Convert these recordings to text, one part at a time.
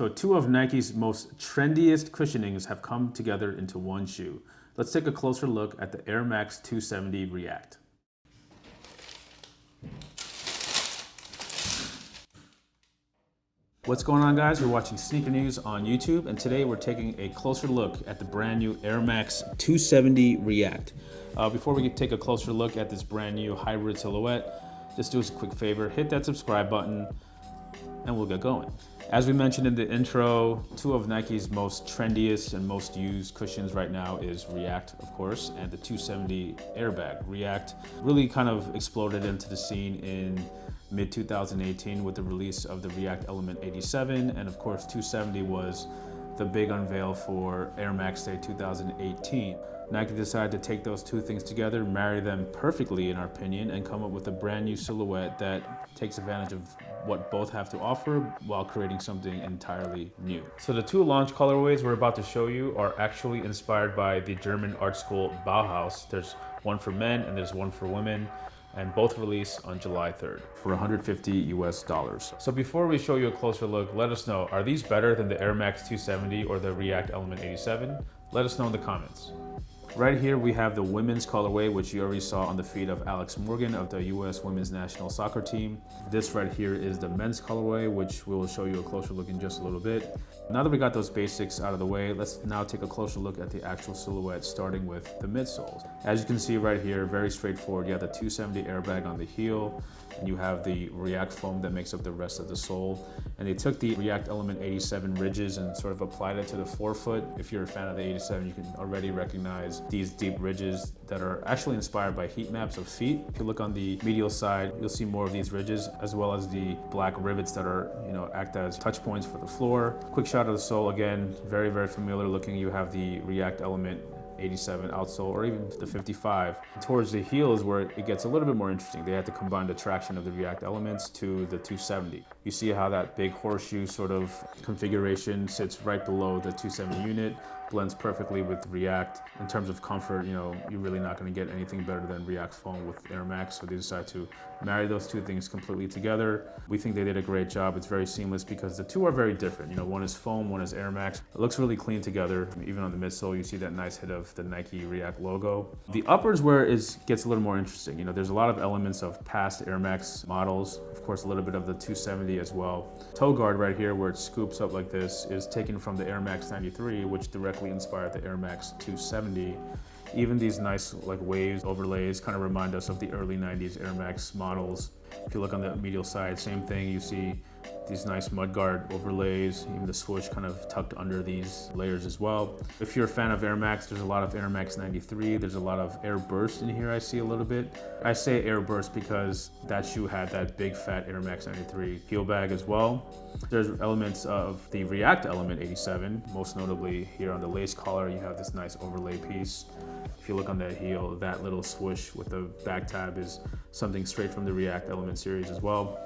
So two of Nike's most trendiest cushionings have come together into one shoe. Let's take a closer look at the Air Max 270 React. What's going on, guys? You're watching Sneaker News on YouTube, and today we're taking a closer look at the brand new Air Max 270 React. Before we take a closer look at this brand new hybrid silhouette, just do us a quick favor, hit that subscribe button, and we'll get going. As we mentioned in the intro, two of Nike's most trendiest and most used cushions right now is React, of course, and the 270 airbag. React really kind of exploded into the scene in mid-2018 with the release of the React Element 87, and of course 270 was the big unveil for Air Max Day 2018. Nike decided to take those two things together, marry them perfectly in our opinion, and come up with a brand new silhouette that takes advantage of what both have to offer while creating something entirely new. So the two launch colorways we're about to show you are actually inspired by the German art school Bauhaus. There's one for men and there's one for women, and both release on July 3rd for $150 US. So before we show you a closer look, let us know, are these better than the Air Max 270 or the React Element 87? Let us know in the comments. Right here we have the women's colorway, which you already saw on the feed of Alex Morgan of the US Women's National Soccer Team. This right here is the men's colorway, which we will show you a closer look in just a little bit. Now that we got those basics out of the way, let's now take a closer look at the actual silhouette, starting with the midsoles. As you can see right here, very straightforward. You have the 270 airbag on the heel, and you have the React foam that makes up the rest of the sole. And they took the React Element 87 ridges and sort of applied it to the forefoot. If you're a fan of the 87, you can already recognize these deep ridges that are actually inspired by heat maps of feet. If you look on the medial side, you'll see more of these ridges, as well as the black rivets that are, act as touch points for the floor. Quick shot of the sole, again, very, very familiar looking. You have the React Element 87 outsole, or even the 55. Towards the heel is where it gets a little bit more interesting. They had to combine the traction of the React elements to the 270. You see how that big horseshoe sort of configuration sits right below the 270 unit, blends perfectly with React. In terms of comfort, you're really not going to get anything better than React foam with Air Max, so they decided to marry those two things completely together. We think they did a great job. It's very seamless because the two are very different. One is foam, one is Air Max. It looks really clean together. Even on the midsole, you see that nice hit of the Nike React logo. The uppers where it gets a little more interesting. There's a lot of elements of past Air Max models. Of course, a little bit of the 270 as well. Toe guard right here where it scoops up like this is taken from the Air Max 93, which directly inspired the Air Max 270. Even these nice waves, overlays kind of remind us of the early 90s Air Max models. If you look on the medial side, same thing, you see these nice mudguard overlays, even the swoosh kind of tucked under these layers as well. If you're a fan of Air Max, there's a lot of Air Max 93. There's a lot of Air Burst in here I see a little bit. I say Air Burst because that shoe had that big fat Air Max 93 heel bag as well. There's elements of the React Element 87, most notably here on the lace collar, you have this nice overlay piece. If you look on that heel, that little swoosh with the back tab is something straight from the React Element series as well.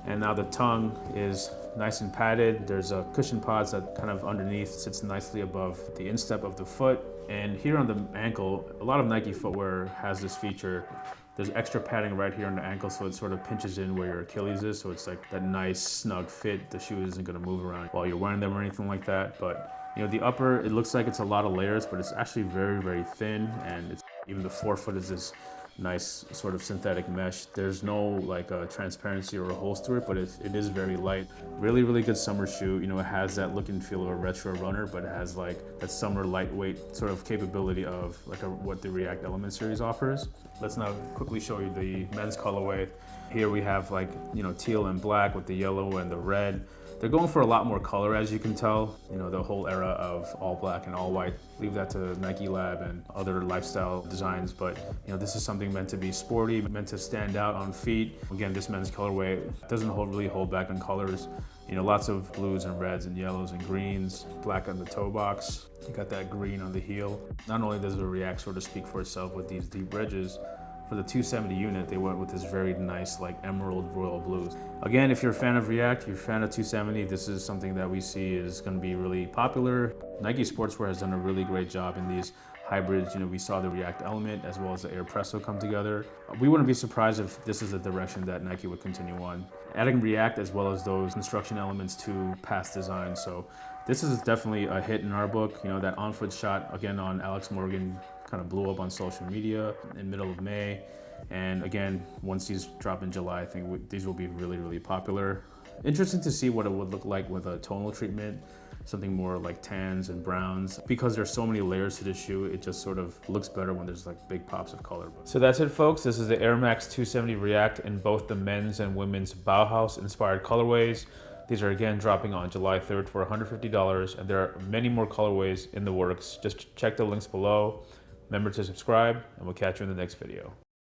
And now the tongue is nice and padded. There's a cushion pods that kind of underneath sits nicely above the instep of the foot. And here on the ankle, a lot of Nike footwear has this feature. There's extra padding right here on the ankle, so it sort of pinches in where your Achilles is, so it's like that nice snug fit. The shoe isn't gonna move around while you're wearing them or anything like that. But the upper, it looks like it's a lot of layers, but it's actually very, very thin, and even the forefoot is this nice sort of synthetic mesh. There's no a transparency or a holes to it, but it is very light. Really, really good summer shoe. It has that look and feel of a retro runner, but it has that summer lightweight sort of capability of what the React Element series offers. Let's now quickly show you the men's colorway. Here we have teal and black with the yellow and the red. They're going for a lot more color, as you can tell. The whole era of all black and all white. Leave that to Nike Lab and other lifestyle designs, but this is something meant to be sporty, meant to stand out on feet. Again, this men's colorway doesn't really hold back on colors. Lots of blues and reds and yellows and greens, black on the toe box. You got that green on the heel. Not only does the React sort of speak for itself with these deep ridges, for the 270 unit, they went with this very nice emerald royal blues. Again, if you're a fan of React, you're a fan of 270, this is something that we see is going to be really popular. Nike Sportswear has done a really great job in these hybrids. You know, we saw the React element as well as the Air Presto come together. We wouldn't be surprised if this is the direction that Nike would continue on, adding React as well as those construction elements to past designs. So this is definitely a hit in our book. You know, that on-foot shot again on Alex Morgan kind of blew up on social media in middle of May. And again, once these drop in July, I think these will be really, really popular. Interesting to see what it would look like with a tonal treatment, something more like tans and browns. Because there's so many layers to the shoe, it just sort of looks better when there's like big pops of color. So that's it, folks. This is the Air Max 270 React in both the men's and women's Bauhaus inspired colorways. These are again dropping on July 3rd for $150, and there are many more colorways in the works. Just check the links below. Remember to subscribe, and we'll catch you in the next video.